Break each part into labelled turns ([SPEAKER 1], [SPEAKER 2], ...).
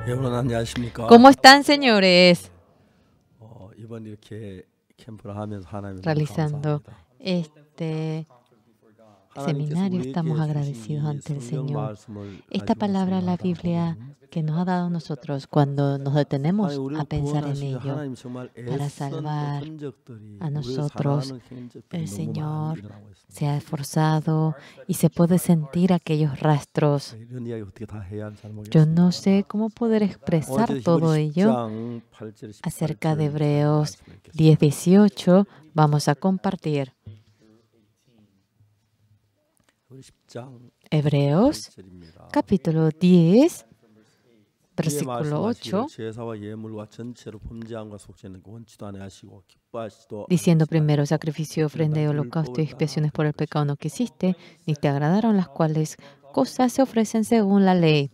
[SPEAKER 1] 여러분 안녕하십니까?
[SPEAKER 2] ¿Cómo están, señores?
[SPEAKER 1] 이번 이렇게 캠프를 하면서 하나님 너무
[SPEAKER 2] Realizando
[SPEAKER 1] 감사합니다.
[SPEAKER 2] este
[SPEAKER 1] 하나님께서
[SPEAKER 2] seminario, estamos
[SPEAKER 1] 우리에게
[SPEAKER 2] agradecidos
[SPEAKER 1] 주신 이
[SPEAKER 2] ante el
[SPEAKER 1] 성경
[SPEAKER 2] Señor.
[SPEAKER 1] 말씀을
[SPEAKER 2] Esta
[SPEAKER 1] 가지고
[SPEAKER 2] palabra, la
[SPEAKER 1] 생각하다
[SPEAKER 2] Biblia,
[SPEAKER 1] 보면
[SPEAKER 2] que nos ha dado a nosotros, cuando nos detenemos
[SPEAKER 1] 하나님
[SPEAKER 2] a
[SPEAKER 1] 우리를
[SPEAKER 2] pensar en
[SPEAKER 1] 구원하시기
[SPEAKER 2] ello,
[SPEAKER 1] 하나님 정말
[SPEAKER 2] para
[SPEAKER 1] 애쓴
[SPEAKER 2] salvar
[SPEAKER 1] 흔적들이
[SPEAKER 2] a
[SPEAKER 1] 우리를
[SPEAKER 2] nosotros,
[SPEAKER 1] 사랑하는 행적들이
[SPEAKER 2] el
[SPEAKER 1] 너무 많이
[SPEAKER 2] Señor
[SPEAKER 1] 일어나고 있습니다.
[SPEAKER 2] se ha esforzado y se puede sentir aquellos rastros.
[SPEAKER 1] 이런 이야기 어떻게 다 해야 하는지 잘
[SPEAKER 2] Yo
[SPEAKER 1] 모르겠습니다.
[SPEAKER 2] no sé cómo poder expresar
[SPEAKER 1] 어제
[SPEAKER 2] todo
[SPEAKER 1] 히브리
[SPEAKER 2] ello
[SPEAKER 1] 10장 8절
[SPEAKER 2] acerca de
[SPEAKER 1] 18절
[SPEAKER 2] Hebreos
[SPEAKER 1] 말씀을 읽겠습니다.
[SPEAKER 2] 10:18. Vamos a compartir.
[SPEAKER 1] 히브리 10장
[SPEAKER 2] Hebreos
[SPEAKER 1] 8절입니다.
[SPEAKER 2] capítulo 10, versículo 8,
[SPEAKER 1] 제사와 예물과 전체로 범죄함과 속죄는 원치도 아니하시고 기뻐하시도
[SPEAKER 2] diciendo: primero sacrificio, ofrenda y holocausto y expiaciones por el pecado no quisiste, ni te agradaron, las cuales cosas se ofrecen según la ley.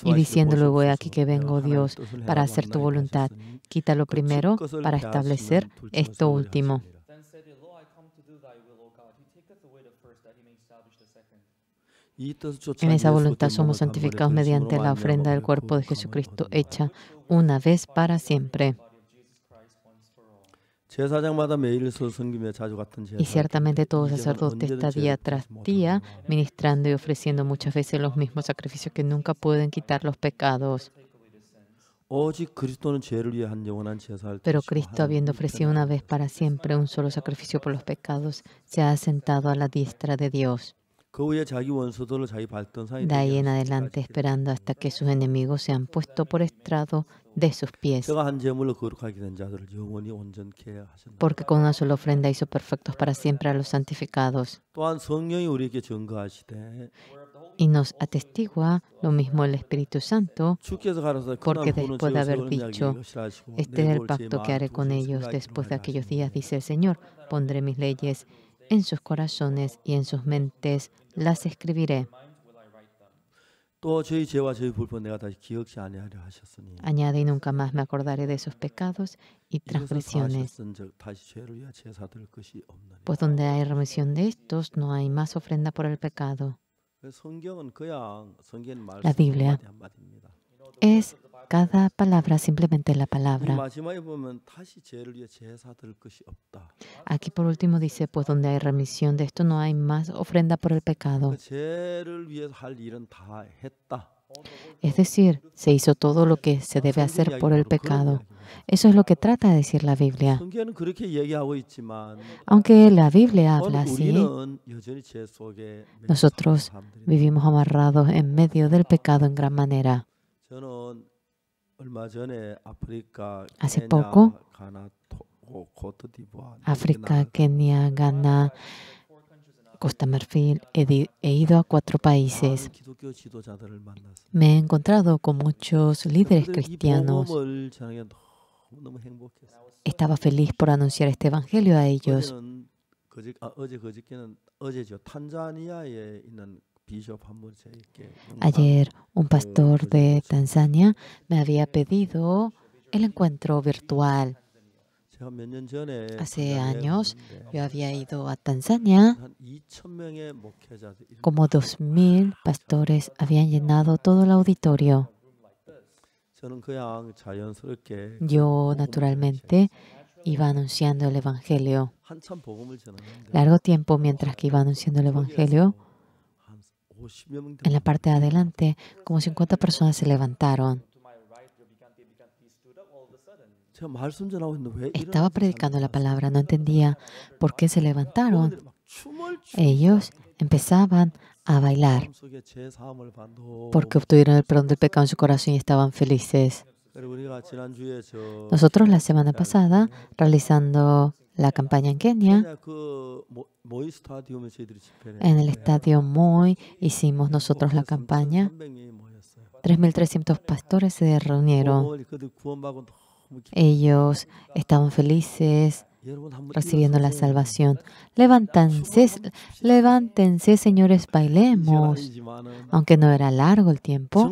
[SPEAKER 2] Y diciendo luego: he aquí que vengo, Dios, para hacer tu voluntad. Quita lo primero para establecer esto último. En esa voluntad somos santificados mediante la ofrenda del cuerpo de Jesucristo, hecha una vez para siempre. Y ciertamente todo sacerdote está día tras día ministrando y ofreciendo muchas veces los mismos sacrificios que nunca pueden quitar los pecados. Pero Cristo, habiendo ofrecido una vez para siempre un solo sacrificio por los pecados, se ha sentado a la diestra de Dios. De ahí en adelante, esperando hasta que sus enemigos sean puestos por estrado de sus pies. Porque con una sola ofrenda hizo perfectos para siempre a los santificados. Y nos atestigua lo mismo el Espíritu Santo, porque después de haber dicho: este es el pacto que haré con ellos después de aquellos días, dice el Señor, pondré mis leyes en sus corazones y en sus mentes las escribiré. Añade: y nunca más me acordaré de esos pecados y transgresiones. Pues donde hay remisión de estos, no hay más ofrenda por el pecado. La Biblia es cada palabra, simplemente la palabra. Aquí por último dice: pues donde hay remisión de esto, no hay más ofrenda por el pecado. Es decir, se hizo todo lo que se debe hacer por el pecado. Eso es lo que trata de decir la Biblia. Aunque la Biblia habla así, nosotros vivimos amarrados en medio del pecado en gran manera. Hace poco, África, Kenia, Ghana, Costa Marfil, he ido a 4 países. Me he encontrado con muchos líderes cristianos. Estaba feliz por anunciar este evangelio a ellos. Ayer, un pastor de Tanzania me había pedido el encuentro virtual. Hace años yo había ido a Tanzania. Como 2,000 pastores habían llenado todo el auditorio. Yo, naturalmente, iba anunciando el evangelio. Largo tiempo mientras que iba anunciando el evangelio, en la parte de adelante, como 50 personas se levantaron. Estaba predicando la palabra, no entendía por qué se levantaron. Ellos empezaban a bailar porque obtuvieron el perdón del pecado en su corazón y estaban felices. Nosotros la semana pasada, realizando la campaña en Kenia, en el estadio Moi, hicimos nosotros la campaña. 3,300 pastores se reunieron. Ellos estaban felices recibiendo la salvación. Levántense, señores, bailemos. Aunque no era largo el tiempo,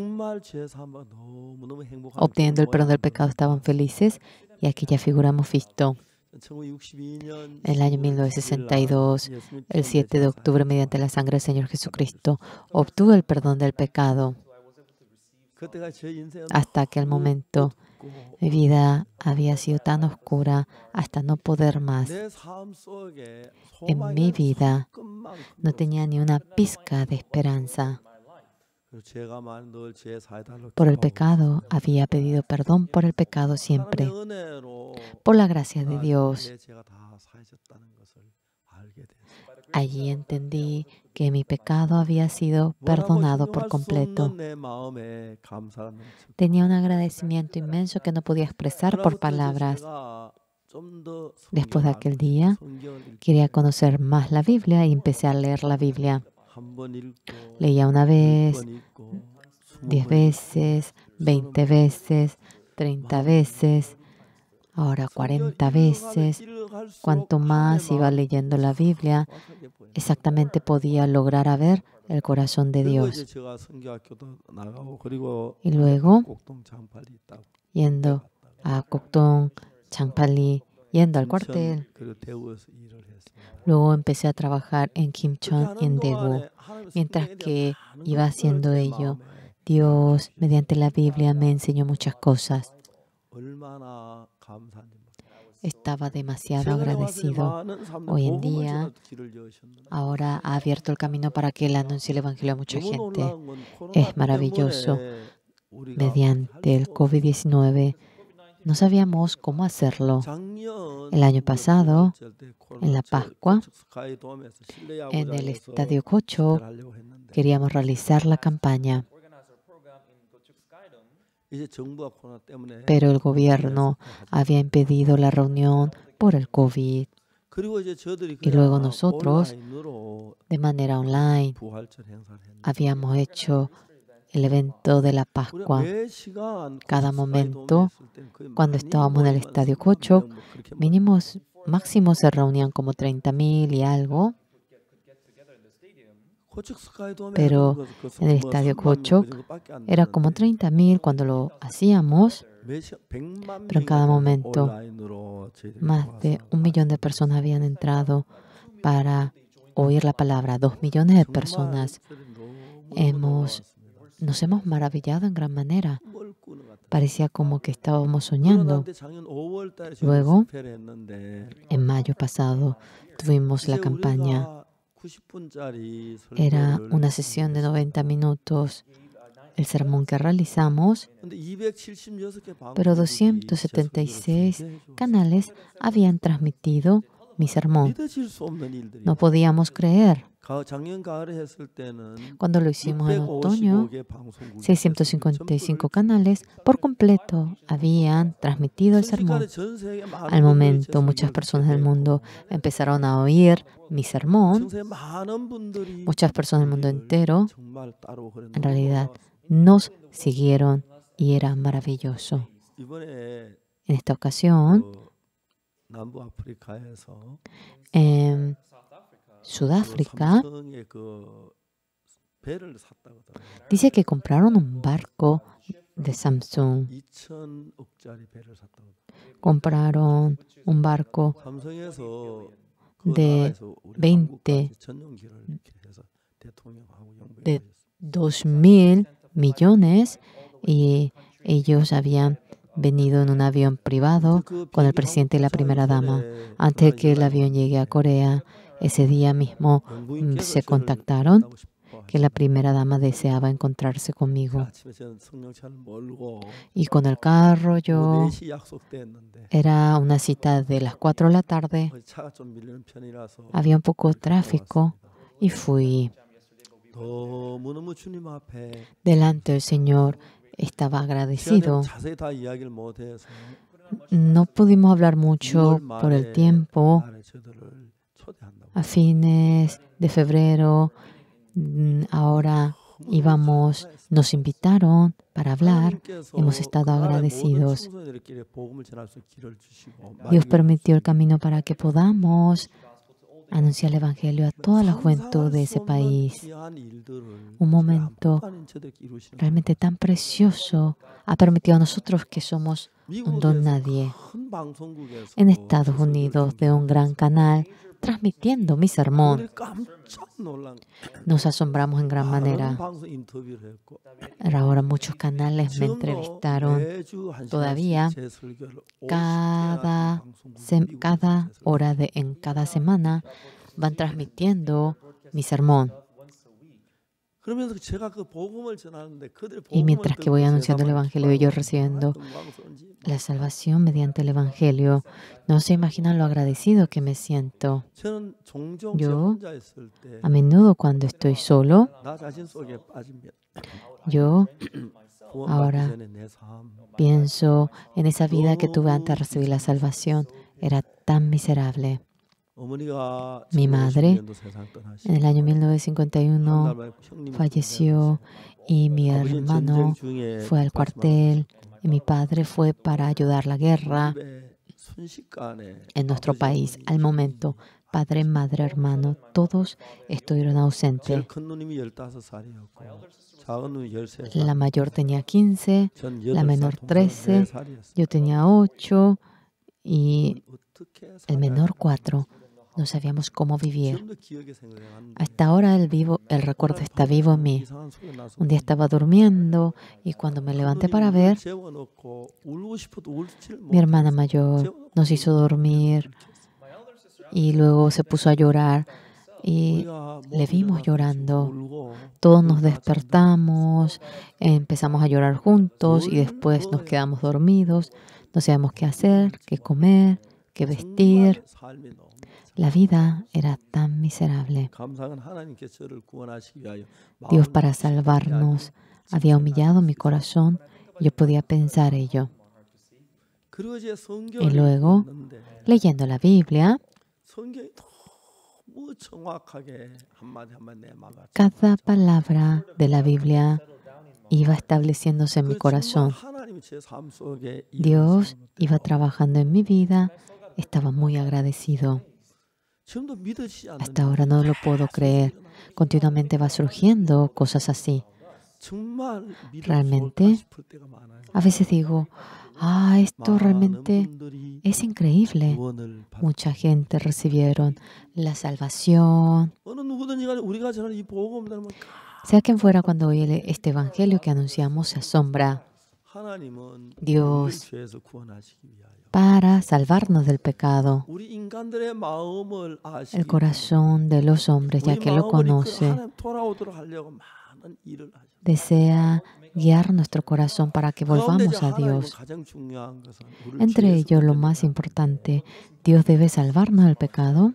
[SPEAKER 2] obteniendo el perdón del pecado, estaban felices. Y aquí ya figura hemos visto En el año 1962, el 7 de octubre, mediante la sangre del Señor Jesucristo, obtuve el perdón del pecado. Hasta aquel momento, mi vida había sido tan oscura hasta no poder más. En mi vida no tenía ni una pizca de esperanza. Por el pecado, había pedido perdón por el pecado siempre. Por la gracia de Dios, allí entendí que mi pecado había sido perdonado por completo. Tenía un agradecimiento inmenso que no podía expresar por palabras. Después de aquel día, quería conocer más la Biblia y empecé a leer la Biblia. Leía una vez, 10 veces, 20 veces, 30 veces, ahora 40 veces. Cuanto más iba leyendo la Biblia, exactamente podía lograr a ver el corazón de Dios. Y luego, yendo a Gokdong, Changpali, yendo al cuartel. Luego empecé a trabajar en Kimchon y en Daegu. Mientras que iba haciendo ello, Dios, mediante la Biblia, me enseñó muchas cosas. Estaba demasiado agradecido. Hoy en día, ahora ha abierto el camino para que Él anuncie el Evangelio a mucha gente. Es maravilloso. Mediante el COVID-19, no sabíamos cómo hacerlo. El año pasado, en la Pascua, en el Estadio Kocho, queríamos realizar la campaña. Pero el gobierno había impedido la reunión por el COVID. Y luego nosotros, de manera online, habíamos hecho el evento de la Pascua. Cada momento, cuando estábamos en el Estadio Kocho, máximo se reunían como 30,000 y algo. Pero en el Estadio Kocho era como 30,000 cuando lo hacíamos. Pero en cada momento, más de 1,000,000 de personas habían entrado para oír la palabra. 2,000,000 de personas. Nos hemos maravillado en gran manera. Parecía como que estábamos soñando. Luego, en mayo pasado, tuvimos la campaña. Era una sesión de 90 minutos, el sermón que realizamos, pero 276 canales habían transmitido mi sermón. No podíamos creer. Cuando lo hicimos en otoño, 655 canales por completo habían transmitido el sermón. Al momento, muchas personas del mundo empezaron a oír mi sermón. Muchas personas del mundo entero, en realidad, nos siguieron y era maravilloso. En esta ocasión, en Sudáfrica, dice que compraron un barco de Samsung. Compraron un barco de 2,000 millones y ellos habían venido en un avión privado con el presidente y la primera dama. Antes de que el avión llegue a Corea, ese día mismo se contactaron que la primera dama deseaba encontrarse conmigo. Y con el carro era una cita de las 4 de la tarde. Había un poco de tráfico y fui. Delante del Señor estaba agradecido. No pudimos hablar mucho por el tiempo. A fines de febrero, ahora nos invitaron para hablar. Hemos estado agradecidos. Dios permitió el camino para que podamos anunciar el Evangelio a toda la juventud de ese país. Un momento realmente tan precioso ha permitido a nosotros que somos un don nadie. En Estados Unidos, de un gran canal, transmitiendo mi sermón, nos asombramos en gran manera. Ahora muchos canales me entrevistaron. Todavía, cada hora en cada semana van transmitiendo mi sermón. Y mientras que voy anunciando el Evangelio y yo recibiendo la salvación mediante el Evangelio, no se imaginan lo agradecido que me siento. Yo, a menudo cuando estoy solo, yo ahora pienso en esa vida que tuve antes de recibir la salvación. Era tan miserable. Mi madre en el año 1951 falleció y mi hermano fue al cuartel y mi padre fue para ayudar la guerra en nuestro país. Al momento, padre, madre, hermano, todos estuvieron ausentes. La mayor tenía 15, la menor 13, yo tenía 8 y el menor 4. No sabíamos cómo vivir. Hasta ahora el recuerdo está vivo en mí. Un día estaba durmiendo y cuando me levanté para ver, mi hermana mayor nos hizo dormir y luego se puso a llorar y le vimos llorando. Todos nos despertamos, empezamos a llorar juntos y después nos quedamos dormidos. No sabíamos qué hacer, qué comer, qué vestir. La vida era tan miserable. Dios, para salvarnos, había humillado mi corazón y yo podía pensar ello. Y luego, leyendo la Biblia, cada palabra de la Biblia iba estableciéndose en mi corazón. Dios iba trabajando en mi vida, estaba muy agradecido. Hasta ahora no lo puedo creer. Continuamente va surgiendo cosas así. Realmente, a veces digo, esto realmente es increíble. Mucha gente recibieron la salvación. Sea quien fuera, cuando oye este evangelio que anunciamos, se asombra. Dios, para salvarnos del pecado, el corazón de los hombres, ya que lo conoce, desea guiar nuestro corazón para que volvamos a Dios. Entre ellos, lo más importante, Dios debe salvarnos del pecado.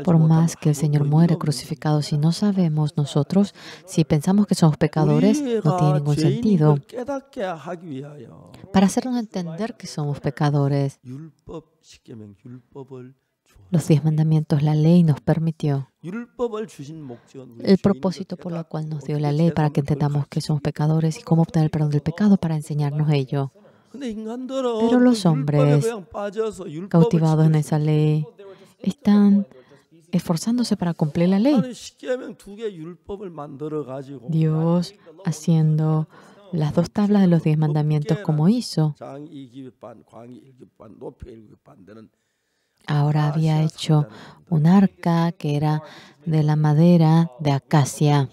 [SPEAKER 2] Por más que el Señor muere crucificado, si no sabemos nosotros, si pensamos que somos pecadores, no tiene ningún sentido. Para hacernos entender que somos pecadores, los 10 mandamientos, la ley nos permitió. El propósito por el cual nos dio la ley, para que entendamos que somos pecadores y cómo obtener el perdón del pecado, para enseñarnos ello. Pero los hombres, cautivados en esa ley, están esforzándose para cumplir la ley. Dios, haciendo las 2 tablas de los 10 mandamientos como hizo, ahora había hecho un arca que era de la madera de acacia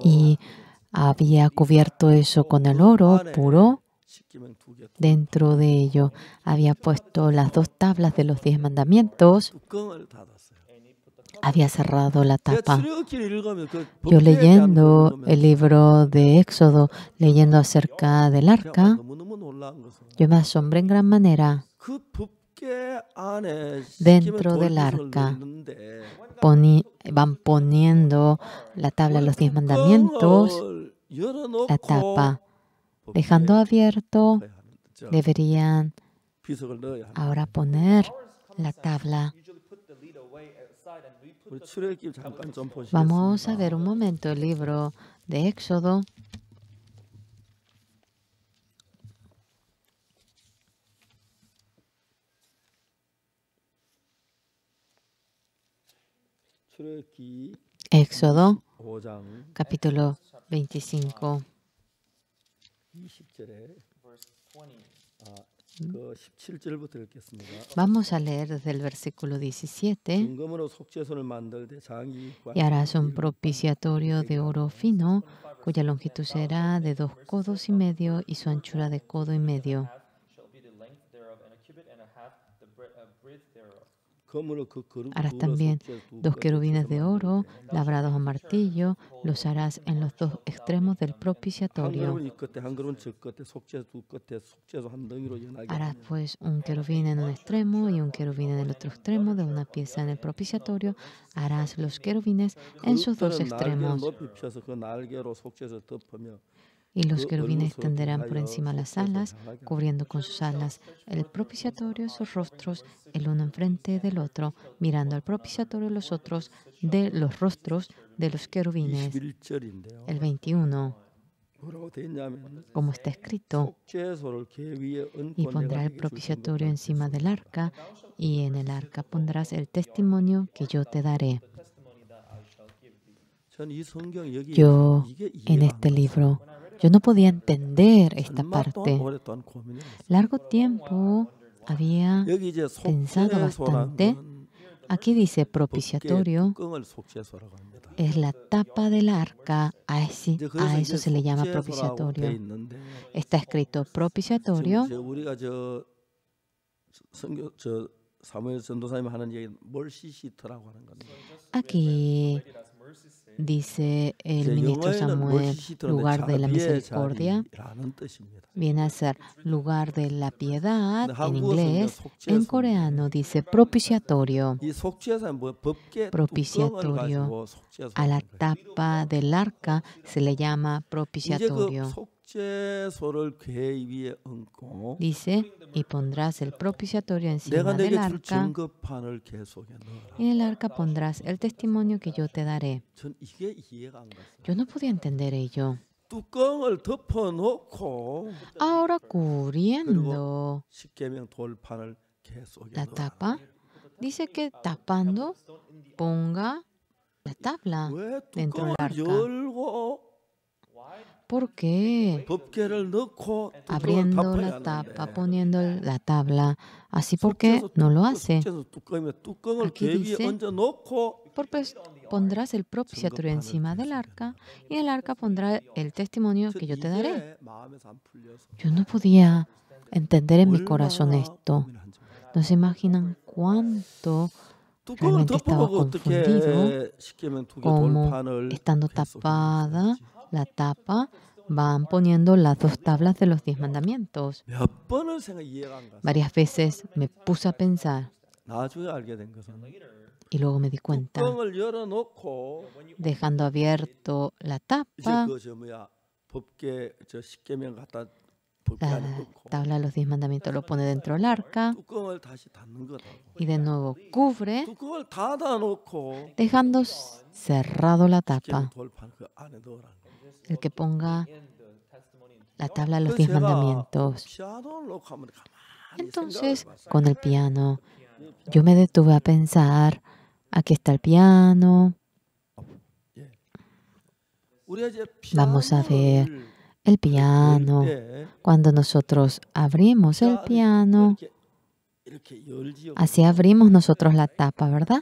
[SPEAKER 2] y había cubierto eso con el oro puro. Dentro de ello había puesto las 2 tablas de los 10 mandamientos. Había cerrado la tapa. Yo, leyendo el libro de Éxodo, leyendo acerca del arca, yo me asombré en gran manera. Dentro del arca van poniendo la tabla de los 10 mandamientos, la tapa, dejando abierto. Deberían ahora poner la tabla. Vamos a ver un momento el libro de Éxodo. Éxodo, capítulo 25. Vamos a leer desde el versículo 17. Y harás un propiciatorio de oro fino, cuya longitud será de 2 codos y medio y su anchura de codo y medio. Harás también 2 querubines de oro labrados a martillo, los harás en los 2 extremos del propiciatorio. Harás pues un querubín en un extremo y un querubín en el otro extremo de una pieza en el propiciatorio. Harás los querubines en sus 2 extremos. Y los querubines extenderán por encima las alas, cubriendo con sus alas el propiciatorio, sus rostros, el uno enfrente del otro, mirando al propiciatorio los otros de los rostros de los querubines. El 21, como está escrito, y pondrá el propiciatorio encima del arca, y en el arca pondrás el testimonio que yo te daré. Yo, en este libro, yo no podía entender esta parte. Largo tiempo había pensado bastante. Aquí dice propiciatorio, es la tapa del arca, a eso se le llama propiciatorio. Está escrito propiciatorio. Aquí dice el ministro Samuel, lugar de la misericordia, viene a ser lugar de la piedad en inglés. En coreano dice propiciatorio. Propiciatorio. A la tapa del arca se le llama propiciatorio. Dice, y pondrás el propiciatorio encima del arca, y en el arca pondrás el testimonio que yo te daré. Yo no podía entender ello. Ahora, cubriendo la tapa, dice que tapando ponga la tabla dentro del arca. ¿Por qué? Abriendo la tapa, poniendo la tabla. Así, ¿por qué no lo hace? Aquí dice, pondrás el propiciatorio encima del arca y el arca pondrá el testimonio que yo te daré. Yo no podía entender en mi corazón esto. No se imaginan cuánto realmente estaba confundido, como estando tapada la tapa, van poniendo las 2 tablas de los 10 mandamientos. Varias veces me puse a pensar y luego me di cuenta, dejando abierto la tapa, la tabla de los 10 mandamientos lo pone dentro del arca y de nuevo cubre, dejando cerrado la tapa. El que ponga la tabla de los 10 mandamientos. Entonces, con el piano, yo me detuve a pensar, aquí está el piano. Vamos a ver el piano. Cuando nosotros abrimos el piano, así abrimos nosotros la tapa, ¿verdad?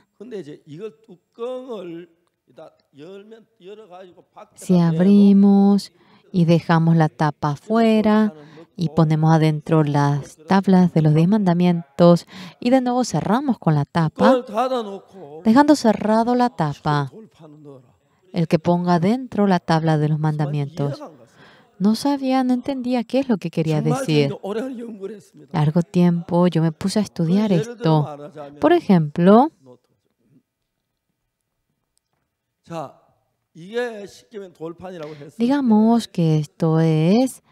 [SPEAKER 2] Si abrimos y dejamos la tapa afuera y ponemos adentro las tablas de los 10 mandamientos y de nuevo cerramos con la tapa, dejando cerrado la tapa, el que ponga adentro la tabla de los mandamientos. No sabía, no entendía qué es lo que quería decir. Largo tiempo yo me puse a estudiar esto. Por ejemplo, digamos que esto es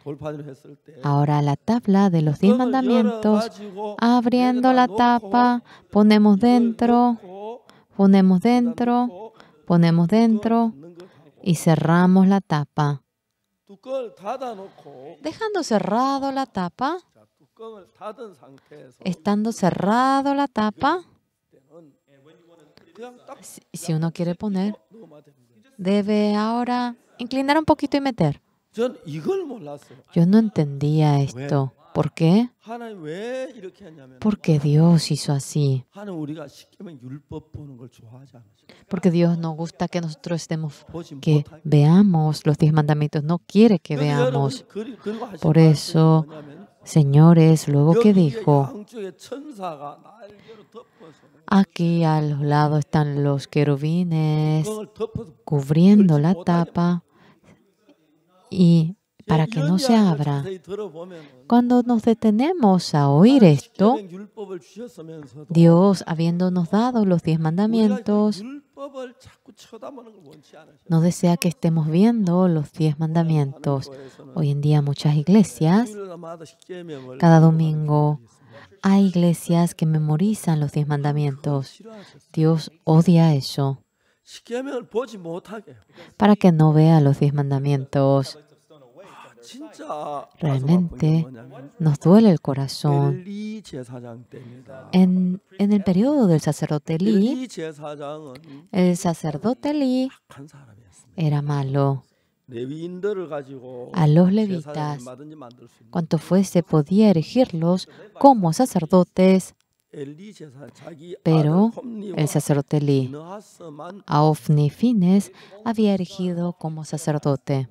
[SPEAKER 2] ahora la tabla de los 10 mandamientos. Abriendo la tapa, ponemos dentro y cerramos la tapa. Dejando cerrado la tapa, estando cerrado la tapa, Si uno quiere poner, debe ahora inclinar un poquito y meter. Yo no entendía esto. ¿Por qué? Porque Dios hizo así. Porque Dios no gusta que nosotros que veamos los 10 mandamientos. No quiere que veamos. Por eso, señores, luego que dijo, aquí a los lados están los querubines cubriendo la tapa y para que no se abra. Cuando nos detenemos a oír esto, Dios, habiéndonos dado los 10 mandamientos, no desea que estemos viendo los 10 mandamientos. Hoy en día muchas iglesias, cada domingo, hay iglesias que memorizan los 10 mandamientos. Dios odia eso. Para que no vea los 10 mandamientos. Realmente nos duele el corazón. En el periodo del sacerdote Elí, el sacerdote Elí era malo. A los levitas, cuanto fuese, podía erigirlos como sacerdotes, pero el sacerdote Elí a Ofni y Fines había erigido como sacerdote.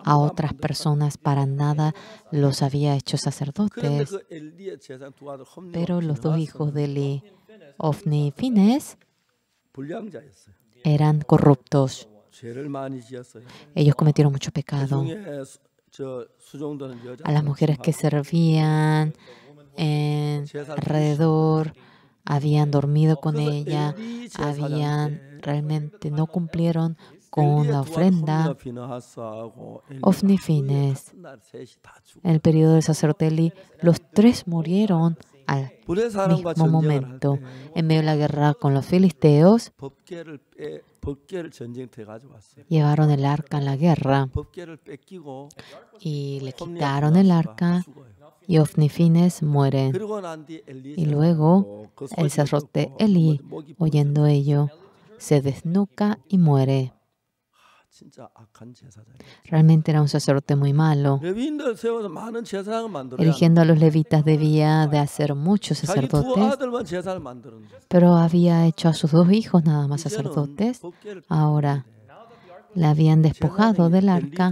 [SPEAKER 2] A otras personas para nada los había hecho sacerdotes, pero los 2 hijos de Elí, Ofni y Fines, eran corruptos. Ellos cometieron mucho pecado. A las mujeres que servían alrededor, habían dormido con ella, realmente no cumplieron con la ofrenda. Ofni y Fines, en el periodo del sacerdote Elí, los 3 murieron al mismo momento. En medio de la guerra con los filisteos, llevaron el arca en la guerra y le quitaron el arca y Ofni y Fines mueren. Y luego el sacerdote Elí, oyendo ello, se desnuca y muere. Realmente era un sacerdote muy malo. Eligiendo a los levitas debía de hacer muchos sacerdotes, pero había hecho a sus 2 hijos nada más sacerdotes. Ahora le habían despojado del arca.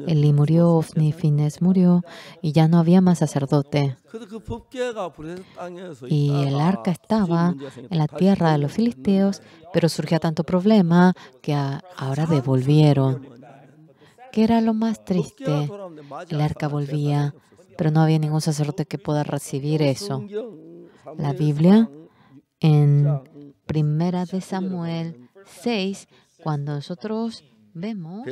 [SPEAKER 2] Elí murió, Ofni y Fines murió y ya no había más sacerdote. Y el arca estaba en la tierra de los filisteos, pero surgía tanto problema que ahora devolvieron. ¿Qué era lo más triste? El arca volvía, pero no había ningún sacerdote que pueda recibir eso. La Biblia, en 1 de Samuel 6, cuando nosotros vemos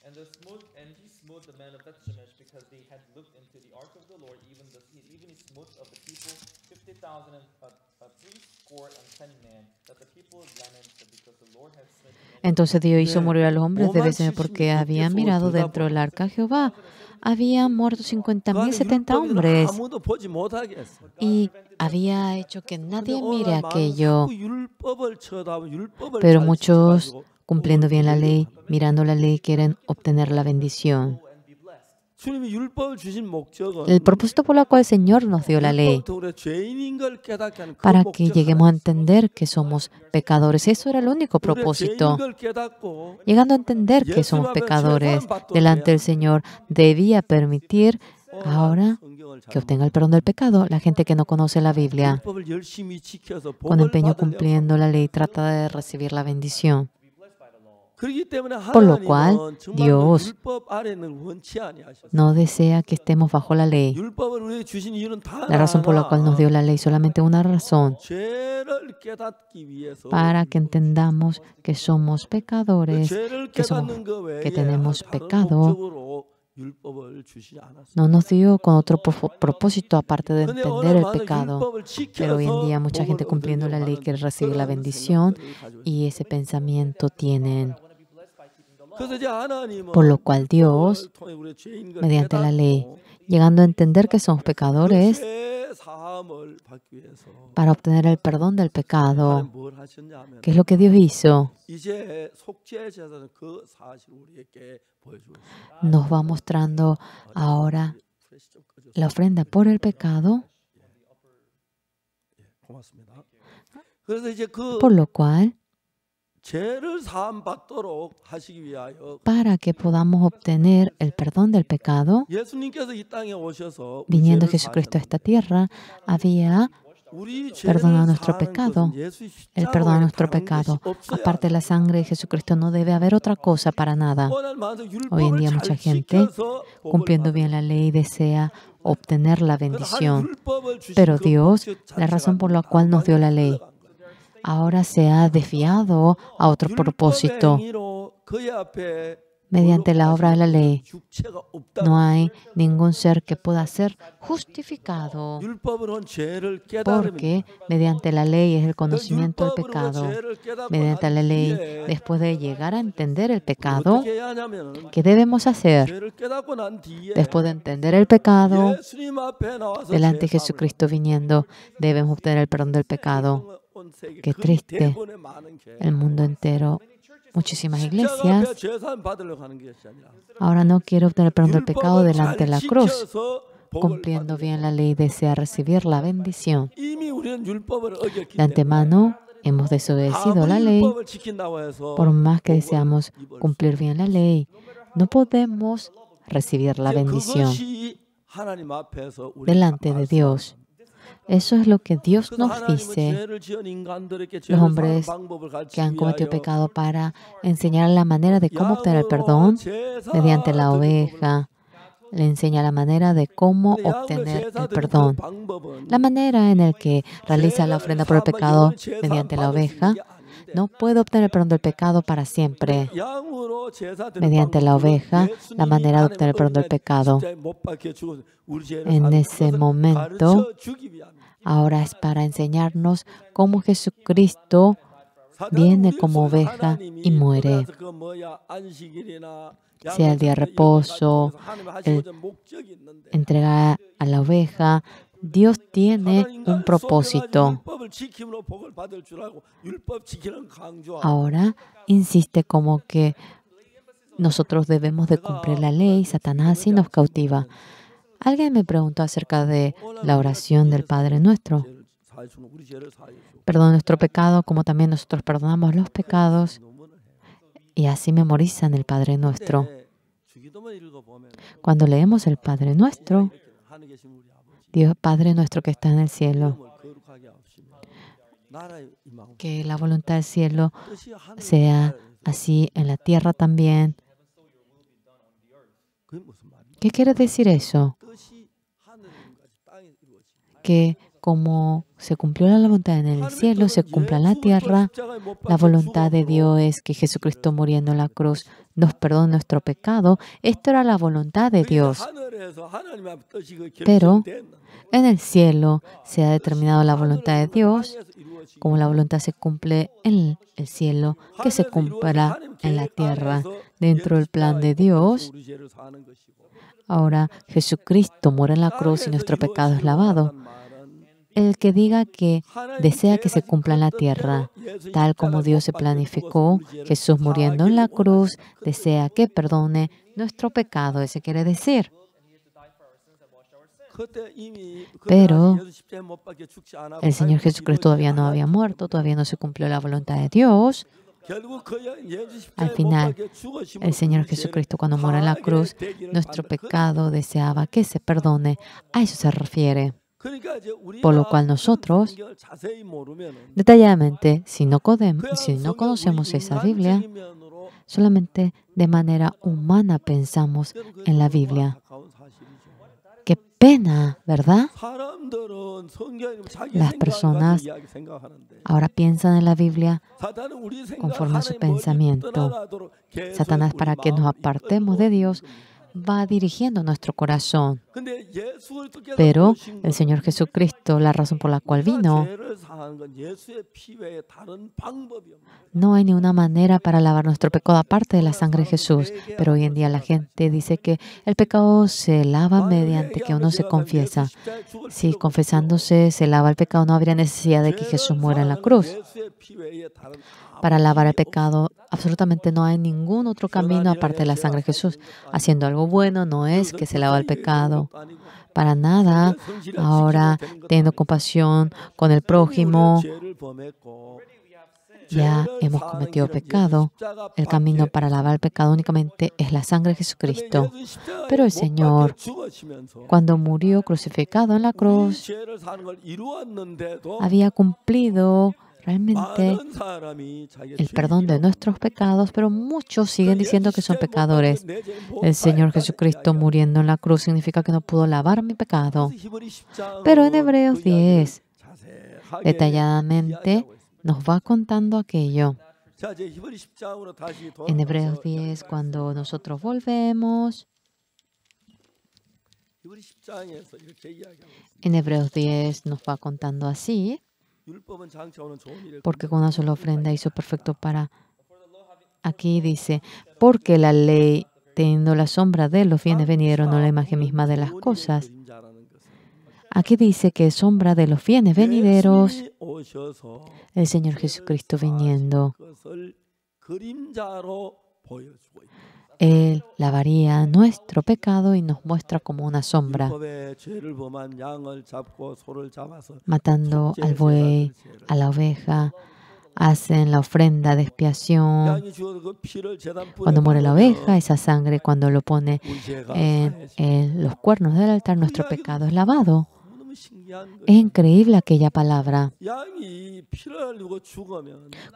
[SPEAKER 3] And he smote the men of Bet-Shemesh because they had looked into the ark of the Lord, even he smote of the people 50,000 and 70 men, that the people lamented because the Lord had smitten them.
[SPEAKER 2] Entonces Dios hizo morir a los hombres de Beth-Shemesh porque habían mirado dentro del arca de Jehová. Habían muerto 50,000, 70 hombres. Y había hecho que nadie mire aquello. Pero muchos, cumpliendo bien la ley, mirando la ley, quieren obtener la bendición. El propósito por el cual el Señor nos dio la ley, para que lleguemos a entender que somos pecadores. Eso era el único propósito. Llegando a entender que somos pecadores delante del Señor, debía permitir ahora que obtenga el perdón del pecado. La gente que no conoce la Biblia, con empeño cumpliendo la ley, trata de recibir la bendición. Por lo cual, Dios no desea que estemos bajo la ley. La razón por la cual nos dio la ley, solamente una razón, para que entendamos que somos pecadores, que tenemos pecado. No nos dio con otro propósito aparte de entender el pecado. Pero hoy en día mucha gente cumpliendo la ley quiere recibir la bendición y ese pensamiento tienen. Por lo cual Dios, mediante la ley, llegando a entender que somos pecadores, para obtener el perdón del pecado, ¿qué es lo que Dios hizo? Nos va mostrando ahora la ofrenda por el pecado, por lo cual, para que podamos obtener el perdón del pecado, viniendo Jesucristo a esta tierra, había perdonado nuestro pecado. Él perdona nuestro pecado. Aparte de la sangre de Jesucristo no debe haber otra cosa para nada. Hoy en día mucha gente, cumpliendo bien la ley, desea obtener la bendición. Pero Dios, la razón por la cual nos dio la ley, ahora se ha desviado a otro propósito. Mediante la obra de la ley, no hay ningún ser que pueda ser justificado, porque mediante la ley es el conocimiento del pecado. Mediante la ley, después de llegar a entender el pecado, ¿qué debemos hacer? Después de entender el pecado, delante de Jesucristo viniendo, debemos obtener el perdón del pecado. Qué triste, el mundo entero. Muchísimas iglesias ahora no quiere obtener el perdón del pecado delante de la cruz. Cumpliendo bien la ley, desea recibir la bendición. De antemano, hemos desobedecido la ley. Por más que deseamos cumplir bien la ley, no podemos recibir la bendición delante de Dios. Eso es lo que Dios nos dice. Los hombres que han cometido pecado para enseñar la manera de cómo obtener el perdón mediante la oveja. Le enseña la manera de cómo obtener el perdón. La manera en la que realiza la ofrenda por el pecado mediante la oveja no puede obtener el perdón del pecado para siempre. Mediante la oveja, la manera de obtener el perdón del pecado. En ese momento, ahora es para enseñarnos cómo Jesucristo viene como oveja y muere. Sea el día de reposo, entregar a la oveja, Dios tiene un propósito. Ahora insiste como que nosotros debemos de cumplir la ley, Satanás así nos cautiva. Alguien me preguntó acerca de la oración del Padre Nuestro. Perdona nuestro pecado, como también nosotros perdonamos los pecados. Y así memorizan el Padre Nuestro. Cuando leemos el Padre Nuestro, Dios Padre Nuestro que está en el cielo, que la voluntad del cielo sea así en la tierra también. ¿Qué quiere decir eso? Que como se cumplió la voluntad en el cielo, se cumpla en la tierra. La voluntad de Dios es que Jesucristo muriendo en la cruz nos perdone nuestro pecado. Esto era la voluntad de Dios. Pero en el cielo se ha determinado la voluntad de Dios, como la voluntad se cumple en el cielo, que se cumpla en la tierra. Dentro del plan de Dios, ahora Jesucristo muere en la cruz y nuestro pecado es lavado. El que diga que desea que se cumpla en la tierra, tal como Dios se planificó, Jesús muriendo en la cruz, desea que perdone nuestro pecado. Eso quiere decir. Pero el Señor Jesucristo todavía no había muerto, todavía no se cumplió la voluntad de Dios. Al final, el Señor Jesucristo, cuando muere en la cruz, nuestro pecado deseaba que se perdone. A eso se refiere. Por lo cual nosotros, detalladamente, si no conocemos esa Biblia, solamente de manera humana pensamos en la Biblia. ¡Qué pena!, ¿verdad? Las personas ahora piensan en la Biblia conforme a su pensamiento. Satanás, para que nos apartemos de Dios, va dirigiendo nuestro corazón. Pero el Señor Jesucristo, la razón por la cual vino, no hay ninguna manera para lavar nuestro pecado aparte de la sangre de Jesús. Pero hoy en día la gente dice que el pecado se lava mediante que uno se confiesa. Si confesándose se lava el pecado, no habría necesidad de que Jesús muera en la cruz. Para lavar el pecado, absolutamente no hay ningún otro camino aparte de la sangre de Jesús. Haciendo algo bueno no es que se lava el pecado. Para nada. Ahora, teniendo compasión con el prójimo, ya hemos cometido pecado. El camino para lavar el pecado únicamente es la sangre de Jesucristo. Pero el Señor, cuando murió crucificado en la cruz, había cumplido realmente el perdón de nuestros pecados, pero muchos siguen diciendo que son pecadores. El Señor Jesucristo muriendo en la cruz significa que no pudo lavar mi pecado. Pero en Hebreos 10, detalladamente, nos va contando aquello. En Hebreos 10, cuando nosotros volvemos, en Hebreos 10 nos va contando así, porque con una sola ofrenda hizo perfecto para... Aquí dice, porque la ley, teniendo la sombra de los bienes venideros, no la imagen misma de las cosas. Aquí dice que sombra de los bienes venideros, el Señor Jesucristo viniendo. Él lavaría nuestro pecado y nos muestra como una sombra, matando al buey, a la oveja, hacen la ofrenda de expiación. Cuando muere la oveja, esa sangre, cuando lo pone en los cuernos del altar, nuestro pecado es lavado. Es increíble aquella palabra.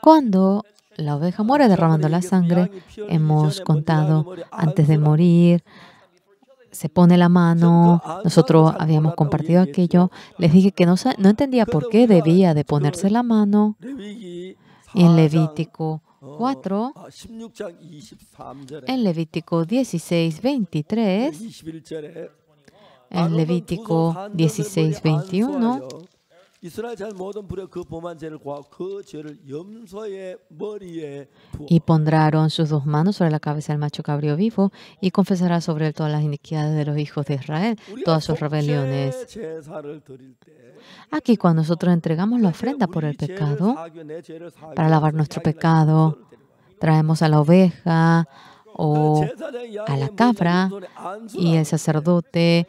[SPEAKER 2] Cuando la oveja muere derramando la sangre, hemos contado, antes de morir, se pone la mano. Nosotros habíamos compartido aquello. Les dije que no entendía por qué debía de ponerse la mano. Y en Levítico 4, en Levítico 16, 23, en Levítico 16, 21, y pondrán sus dos manos sobre la cabeza del macho cabrío vivo y confesará sobre él todas las iniquidades de los hijos de Israel, todas sus rebeliones. Aquí, cuando nosotros entregamos la ofrenda por el pecado, para lavar nuestro pecado, traemos a la oveja o a la cabra y el sacerdote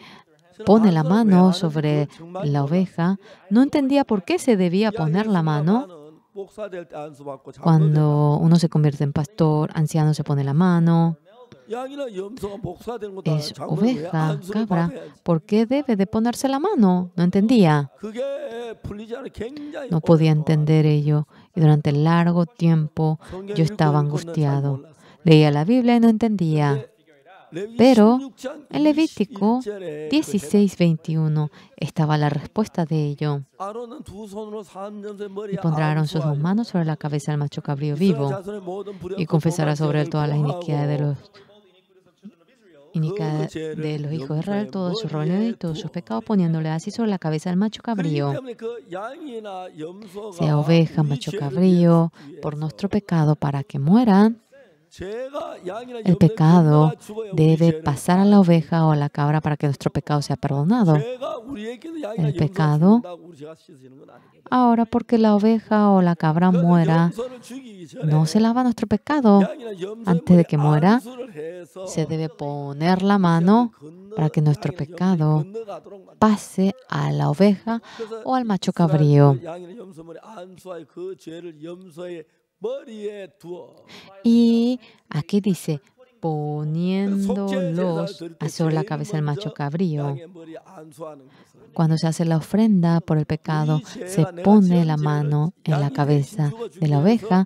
[SPEAKER 2] pone la mano sobre la oveja. No entendía por qué se debía poner la mano. Cuando uno se convierte en pastor, anciano, se pone la mano. Es oveja, cabra. ¿Por qué debe de ponerse la mano? No entendía. No podía entender ello. Y durante largo tiempo yo estaba angustiado. Leía la Biblia y no entendía. Pero en Levítico 16, 21 estaba la respuesta de ello. Y pondrán sus dos manos sobre la cabeza del macho cabrío vivo y confesará sobre él todas las iniquidades de los hijos de Israel, todos sus rebeliones y todos sus pecados, poniéndole así sobre la cabeza del macho cabrío. Sea oveja, macho cabrío, por nuestro pecado para que mueran. El pecado debe pasar a la oveja o a la cabra para que nuestro pecado sea perdonado. El pecado, ahora porque la oveja o la cabra muera, no se lava nuestro pecado. Antes de que muera, se debe poner la mano para que nuestro pecado pase a la oveja o al macho cabrío. Y aquí dice, poniéndolos sobre la cabeza del macho cabrío. Cuando se hace la ofrenda por el pecado, se pone la mano en la cabeza de la oveja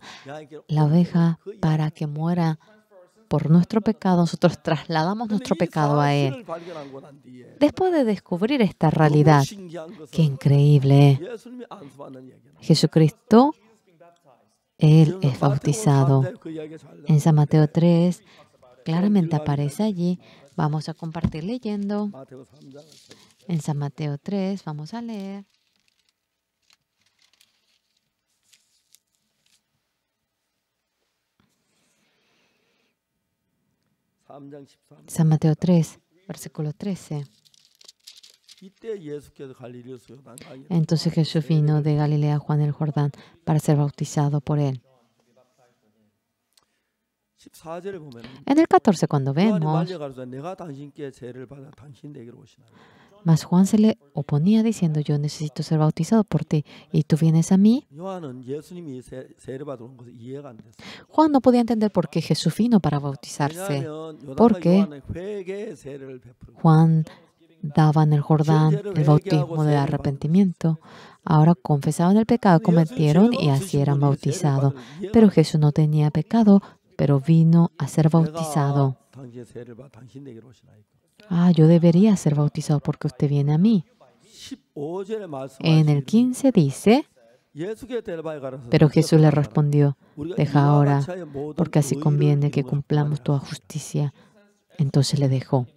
[SPEAKER 2] para que muera por nuestro pecado. Nosotros trasladamos nuestro pecado a Él. Después de descubrir esta realidad, qué increíble, Jesucristo, Él es bautizado. En San Mateo 3, claramente aparece allí Vamos a compartir leyendo
[SPEAKER 1] 마태복음 3장을
[SPEAKER 2] en San Mateo 3. Vamos a leer. San Mateo 3, versículo 13. Entonces Jesús vino de Galilea a Juan el Jordán para ser bautizado por él. En el 14, cuando vemos, mas Juan se le oponía diciendo, yo necesito ser bautizado por ti, ¿y tú vienes a mí? Juan no podía entender por qué Jesús vino para bautizarse, porque Juan daba en el Jordán el bautismo de arrepentimiento. Ahora confesaban el pecado que cometieron y así eran bautizados. Pero Jesús no tenía pecado, pero vino a ser bautizado. Yo debería ser bautizado porque usted viene a mí. En el 15 dice, pero Jesús le respondió, deja ahora, porque así conviene que cumplamos toda justicia. Entonces le dejó.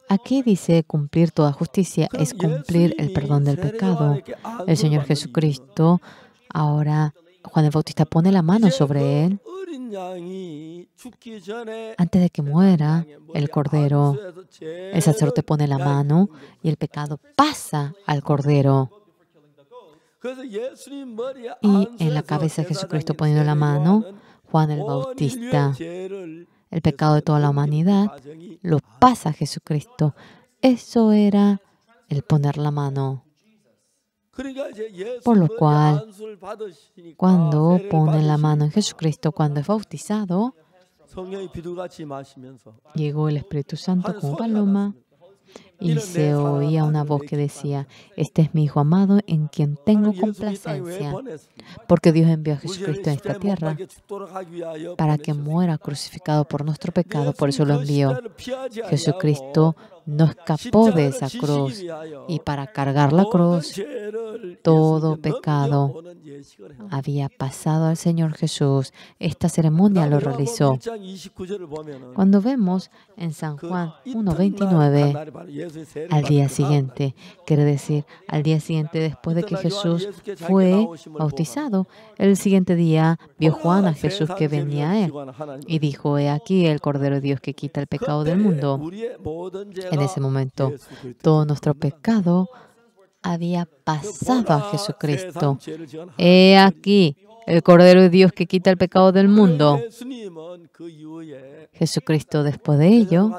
[SPEAKER 2] Aquí dice cumplir toda justicia, es cumplir el perdón del pecado. El Señor Jesucristo, ahora Juan el Bautista pone la mano sobre él. Antes de que muera el Cordero, el sacerdote pone la mano y el pecado pasa al Cordero. Y en la cabeza de Jesucristo poniendo la mano, Juan el Bautista, el pecado de toda la humanidad, lo pasa a Jesucristo. Eso era el poner la mano. Por lo cual, cuando pone la mano en Jesucristo, cuando es bautizado, llegó el Espíritu Santo como paloma y se oía una voz que decía, este es mi Hijo amado en quien tengo complacencia. Porque Dios envió a Jesucristo a esta tierra para que muera crucificado por nuestro pecado, por eso lo envió. Jesucristo no escapó de esa cruz y para cargar la cruz, todo pecado había pasado al Señor Jesús. Esta ceremonia lo realizó. Cuando vemos en San Juan 1:29, al día siguiente, quiere decir, al día siguiente después de que Jesús fue bautizado, el siguiente día vio Juan a Jesús que venía a él y dijo, he aquí el Cordero de Dios que quita el pecado del mundo. En ese momento, todo nuestro pecado había pasado a Jesucristo. He aquí el Cordero de Dios que quita el pecado del mundo. Jesucristo, después de ello,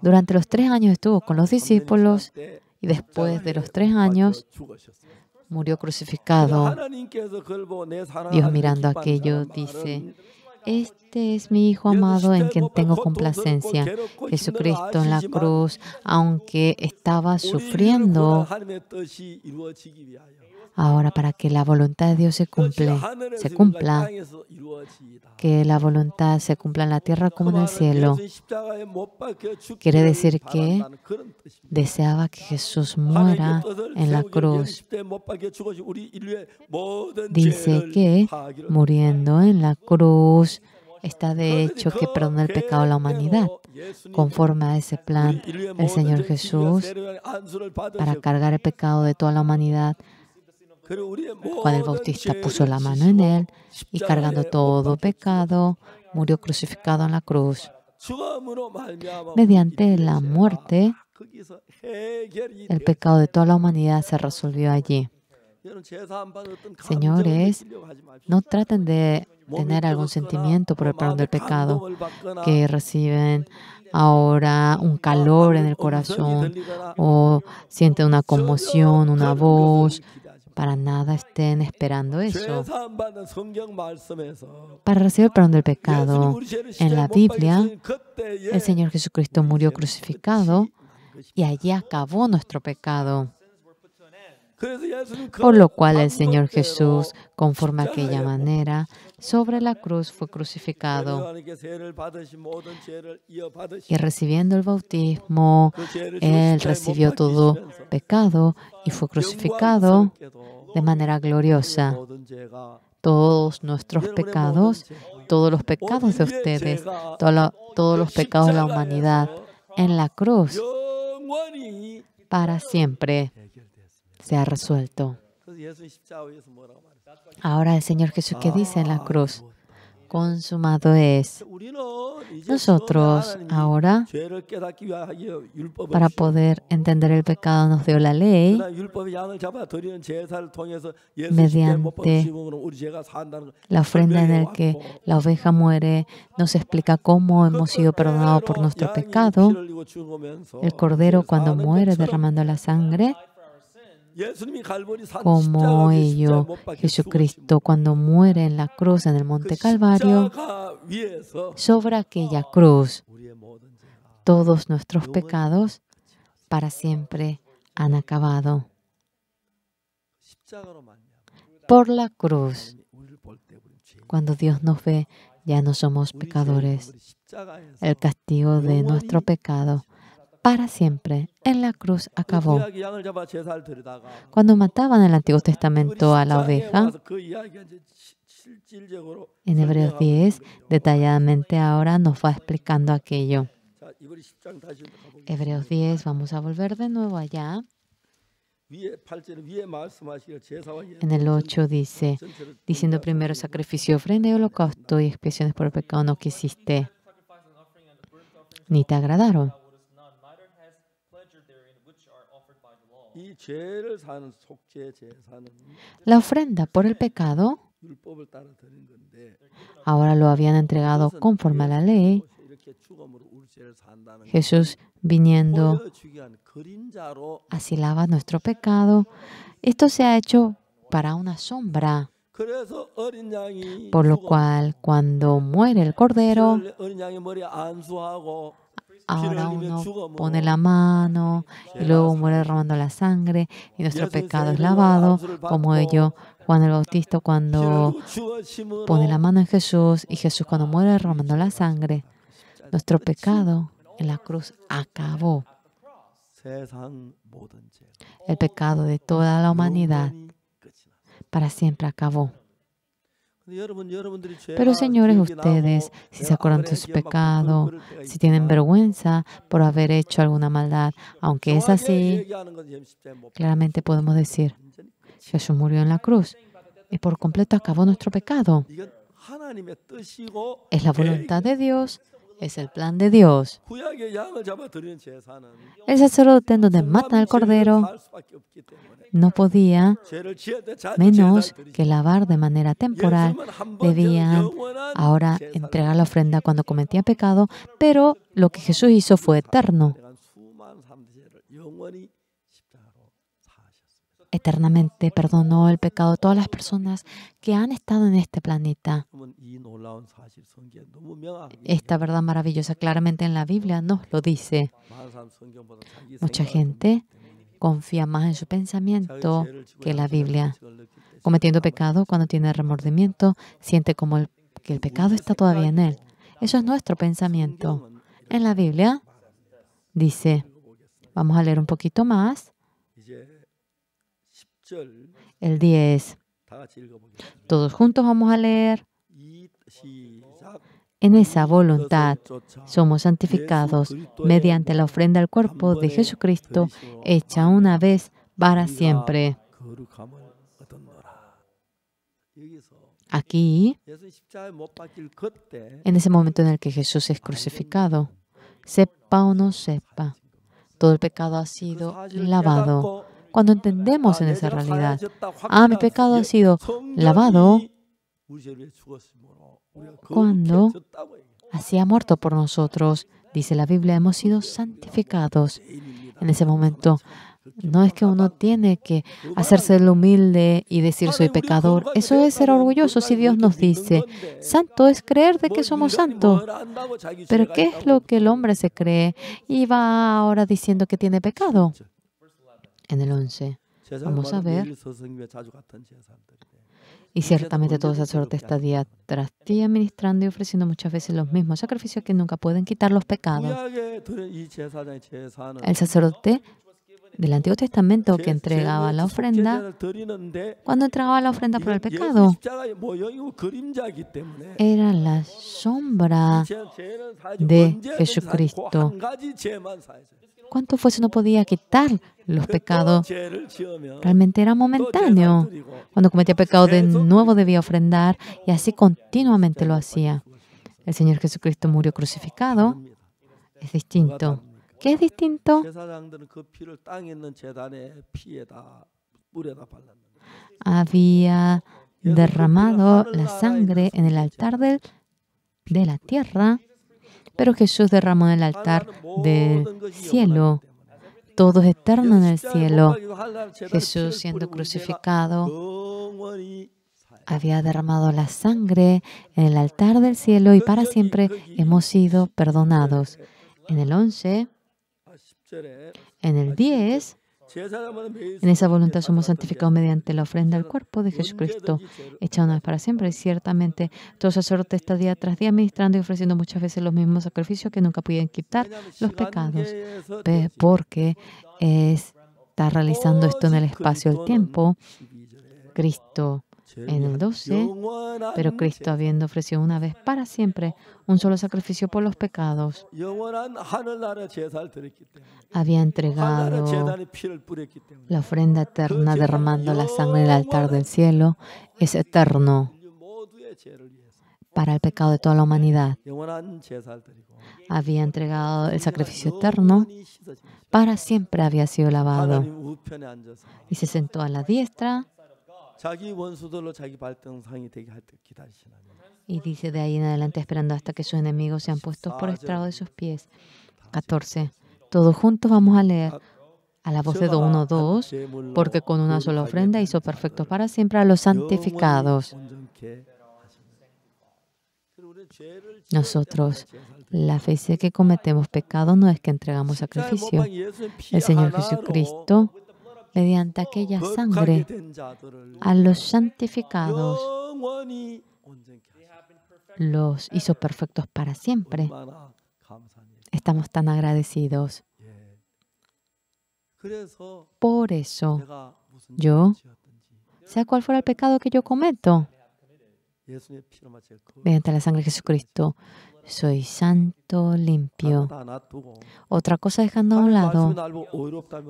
[SPEAKER 2] durante los 3 años estuvo con los discípulos y después de los 3 años murió crucificado. Dios, mirando aquello, dice, este es mi Hijo amado en quien tengo complacencia. Jesucristo en la cruz, aunque estaba sufriendo, ahora para que la voluntad de Dios se cumpla, que la voluntad se cumpla en la tierra como en el cielo. Quiere decir que deseaba que Jesús muera en la cruz. Dice que muriendo en la cruz está de hecho que perdona el pecado de la humanidad. Conforme a ese plan, el Señor Jesús, para cargar el pecado de toda la humanidad, Juan el Bautista puso la mano en él y cargando todo pecado, murió crucificado en la cruz. Mediante la muerte, el pecado de toda la humanidad se resolvió allí. Señores, no traten de tener algún sentimiento por el perdón del pecado, que reciben ahora un calor en el corazón o sienten una conmoción, una voz. Para nada estén esperando eso. Para recibir el perdón del pecado, en la Biblia, el Señor Jesucristo murió crucificado y allí acabó nuestro pecado. Por lo cual el Señor Jesús, conforme a aquella manera, sobre la cruz fue crucificado. Y recibiendo el bautismo, Él recibió todo pecado y fue crucificado de manera gloriosa todos nuestros pecados, todos los pecados de ustedes, todos los pecados de la humanidad en la cruz para siempre se ha resuelto. Ahora el Señor Jesús, ¿qué dice en la cruz? Consumado es. Nosotros ahora, para poder entender el pecado, nos dio la ley mediante la ofrenda en la que la oveja muere. Nos explica cómo hemos sido perdonados por nuestro pecado. El cordero, cuando muere derramando la sangre, como ello, Jesucristo, cuando muere en la cruz en el monte Calvario, sobre aquella cruz, todos nuestros pecados para siempre han acabado. Por la cruz, cuando Dios nos ve, ya no somos pecadores. El castigo de nuestro pecado para siempre en la cruz acabó. Cuando mataban en el Antiguo Testamento a la oveja, en Hebreos 10, detalladamente ahora nos va explicando aquello. Hebreos 10, vamos a volver de nuevo allá. En el 8 dice, diciendo primero sacrificio, ofrenda y holocausto y expiaciones por el pecado no quisiste, ni te agradaron. La ofrenda por el pecado ahora lo habían entregado conforme a la ley. Jesús viniendo así lava nuestro pecado. Esto se ha hecho para una sombra. Por lo cual, cuando muere el cordero, ahora uno pone la mano y luego muere derramando la sangre y nuestro pecado es lavado, como ello Juan el Bautista cuando pone la mano en Jesús y Jesús cuando muere derramando la sangre. Nuestro pecado en la cruz acabó. El pecado de toda la humanidad para siempre acabó. Pero señores, ustedes, si se acuerdan de su pecado, si tienen vergüenza por haber hecho alguna maldad, aunque es así, claramente podemos decir, Jesús murió en la cruz y por completo acabó nuestro pecado. Es la voluntad de Dios, es el plan de Dios. El sacerdote en donde matan al cordero no podía menos que lavar de manera temporal. Debían ahora entregar la ofrenda cuando cometía pecado, pero lo que Jesús hizo fue eterno. Eternamente perdonó el pecado de todas las personas que han estado en este planeta. Esta verdad maravillosa claramente en la Biblia nos lo dice. Mucha gente confía más en su pensamiento que en la Biblia. Cometiendo pecado, cuando tiene remordimiento, siente como que el pecado está todavía en él. Eso es nuestro pensamiento. En la Biblia dice, vamos a leer un poquito más. El 10. Todos juntos vamos a leer. En esa voluntad somos santificados mediante la ofrenda al cuerpo de Jesucristo hecha una vez para siempre. Aquí, en ese momento en el que Jesús es crucificado, sepa o no sepa, todo el pecado ha sido lavado. Cuando entendemos en esa realidad, mi pecado ha sido lavado, cuando así ha muerto por nosotros, dice la Biblia, hemos sido santificados. En ese momento, no es que uno tiene que hacerse el humilde y decir soy pecador. Eso es ser orgulloso. Si Dios nos dice, santo es creer de que somos santos. Pero ¿qué es lo que el hombre se cree y va ahora diciendo que tiene pecado? En el 11, vamos a ver. Y ciertamente todo sacerdote está día tras día ministrando y ofreciendo muchas veces los mismos sacrificios que nunca pueden quitar los pecados. El sacerdote del Antiguo Testamento que entregaba la ofrenda, cuando entregaba la ofrenda por el pecado, era la sombra de Jesucristo. ¿Cuánto fuese no podía quitar los pecados? Realmente era momentáneo. Cuando cometía pecado de nuevo debía ofrendar y así continuamente lo hacía. El Señor Jesucristo murió crucificado. Es distinto. ¿Qué es distinto? Había derramado la sangre en el altar de la tierra, pero Jesús derramó en el altar del cielo. Todo es eterno en el cielo. Jesús, siendo crucificado, había derramado la sangre en el altar del cielo y para siempre hemos sido perdonados. En el 11, en el 10, en esa voluntad somos santificados mediante la ofrenda del cuerpo de Jesucristo, hecha una vez para siempre. Y ciertamente, todo sacerdote está día tras día ministrando y ofreciendo muchas veces los mismos sacrificios que nunca pueden quitar los pecados, porque está realizando esto en el espacio del tiempo. Cristo en el 12, pero Cristo, habiendo ofrecido una vez para siempre un solo sacrificio por los pecados, había entregado la ofrenda eterna derramando la sangre en el altar del cielo. Es eterno para el pecado de toda la humanidad. Había entregado el sacrificio eterno, para siempre había sido lavado y se sentó a la diestra. Y dice de ahí en adelante esperando hasta que sus enemigos sean puestos por estrado de sus pies. 14. Todos juntos vamos a leer a la voz de 1, 2, porque con una sola ofrenda hizo perfectos para siempre a los santificados. Nosotros, la fe dice que cometemos pecado, no es que entregamos sacrificio. El Señor Jesucristo, mediante aquella sangre, a los santificados los hizo perfectos para siempre. Estamos tan agradecidos. Por eso, yo, sea cual fuera el pecado que yo cometo, mediante la sangre de Jesucristo, soy santo, limpio. Otra cosa dejando a un lado,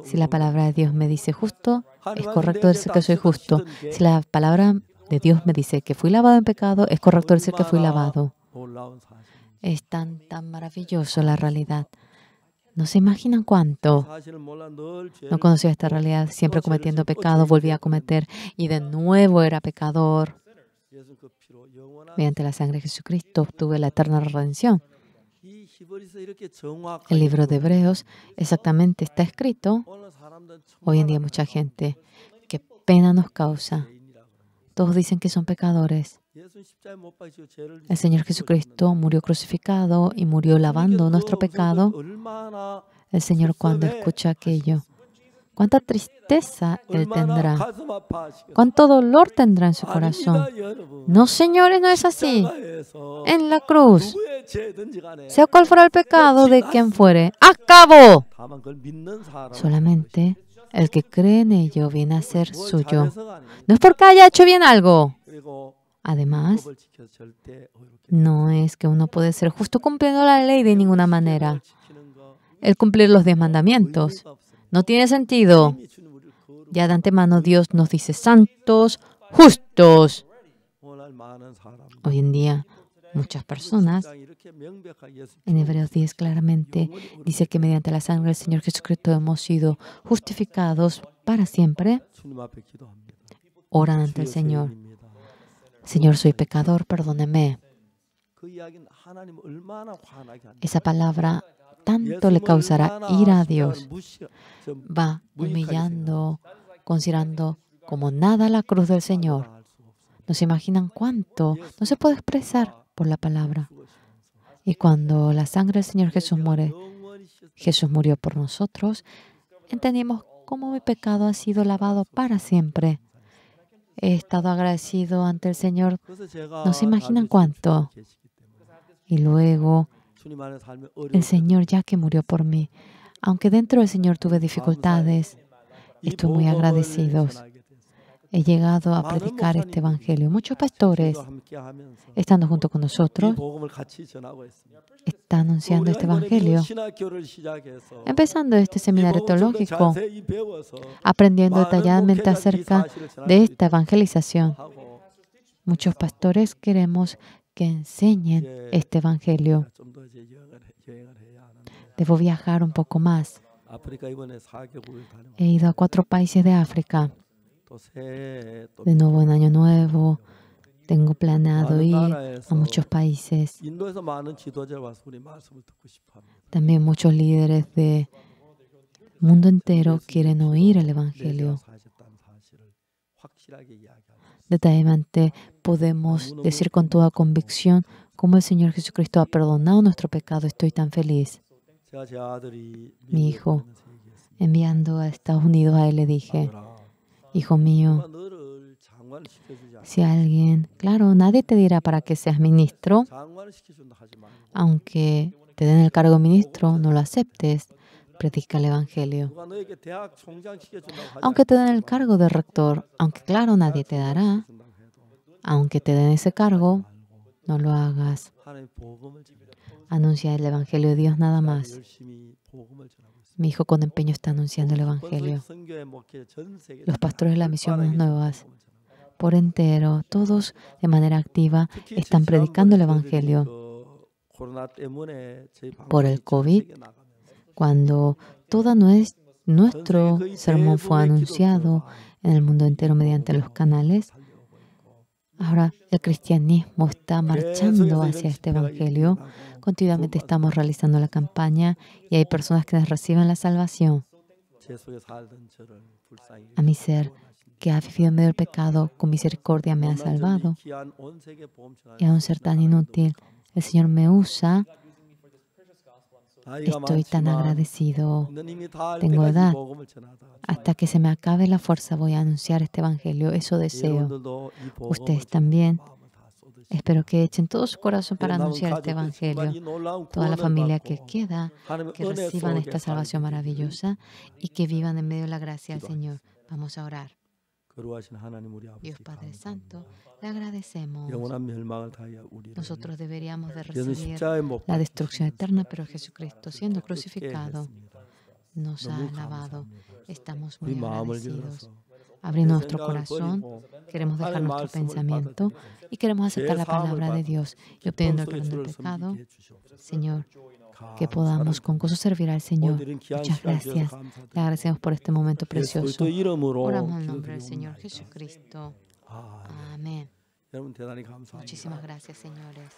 [SPEAKER 2] si la palabra de Dios me dice justo, es correcto decir que soy justo. Si la palabra de Dios me dice que fui lavado en pecado, es correcto decir que fui lavado. Es tan maravilloso la realidad. No se imaginan cuánto. No conocía esta realidad, siempre cometiendo pecado, volvía a cometer y de nuevo era pecador. Mediante la sangre de Jesucristo obtuve la eterna redención. El libro de Hebreos exactamente está escrito. Hoy en día mucha gente, qué pena nos causa. Todos dicen que son pecadores. El Señor Jesucristo murió crucificado y murió lavando nuestro pecado. El Señor, cuando escucha aquello, cuánta tristeza Él tendrá. Cuánto dolor tendrá en su corazón. No, señores, no es así. En la cruz, sea cual fuera el pecado de quien fuere, ¡acabó! Solamente el que cree en ello viene a ser suyo. No es porque haya hecho bien algo. Además, no es que uno puede ser justo cumpliendo la ley de ninguna manera. El cumplir los 10 mandamientos no tiene sentido. Ya de antemano Dios nos dice santos, justos. Hoy en día, muchas personas, en Hebreos 10 claramente, dice que mediante la sangre del Señor Jesucristo hemos sido justificados para siempre. Oran ante el Señor. Señor, soy pecador, perdóneme. Esa palabra tanto le causará ira a Dios. Va humillando, considerando como nada la cruz del Señor. No se imaginan cuánto. No se puede expresar por la palabra. Y cuando la sangre del Señor Jesús muere, Jesús murió por nosotros, entendimos cómo mi pecado ha sido lavado para siempre. He estado agradecido ante el Señor. No se imaginan cuánto. Y luego, el Señor, ya que murió por mí, Aunque dentro del Señor tuve dificultades, estoy muy agradecido. He llegado a predicar este evangelio. Muchos pastores, estando junto con nosotros, están anunciando este evangelio. Empezando este seminario teológico, aprendiendo detalladamente acerca de esta evangelización. Muchos pastores queremos que enseñen este evangelio. Debo viajar un poco más. He ido a 4 países de África. De nuevo en Año Nuevo, tengo planeado ir a muchos países. También muchos líderes del mundo entero quieren oír el evangelio. Detalladamente podemos decir con toda convicción cómo el Señor Jesucristo ha perdonado nuestro pecado. Estoy tan feliz. Mi hijo, enviando a Estados Unidos, a él le dije: hijo mío, si alguien, claro, nadie te dirá para que seas ministro, aunque te den el cargo de ministro, no lo aceptes, predica el evangelio. Aunque te den el cargo de rector, aunque claro, nadie te dará, aunque te den ese cargo, no lo hagas. Anuncia el evangelio de Dios nada más. Mi hijo con empeño está anunciando el evangelio. Los pastores de la misión nuevas, por entero, todos de manera activa, están predicando el evangelio. Por el COVID, cuando todo nuestro sermón fue anunciado en el mundo entero mediante los canales, ahora el cristianismo está marchando hacia este evangelio. Continuamente estamos realizando la campaña y hay personas que reciben la salvación. A mi ser, que ha vivido en medio del pecado, con misericordia me ha salvado. Y a un ser tan inútil, el Señor me usa. Estoy tan agradecido. Tengo edad. Hasta que se me acabe la fuerza voy a anunciar este evangelio. Eso deseo. Ustedes también. Espero que echen todo su corazón para anunciar este evangelio. Toda la familia que queda, que reciban esta salvación maravillosa y que vivan en medio de la gracia del Señor. Vamos a orar. Dios Padre Santo, le agradecemos. Nosotros deberíamos de recibir la destrucción eterna, pero Jesucristo, siendo crucificado, nos ha lavado. Estamos muy agradecidos. Abrir nuestro corazón, queremos dejar nuestro pensamiento y queremos aceptar la palabra de Dios y obteniendo el perdón del pecado, Señor, que podamos con gozo servir al Señor. Muchas gracias. Le agradecemos por este momento precioso. Oramos en el nombre del Señor Jesucristo. Amén. Muchísimas gracias, señores.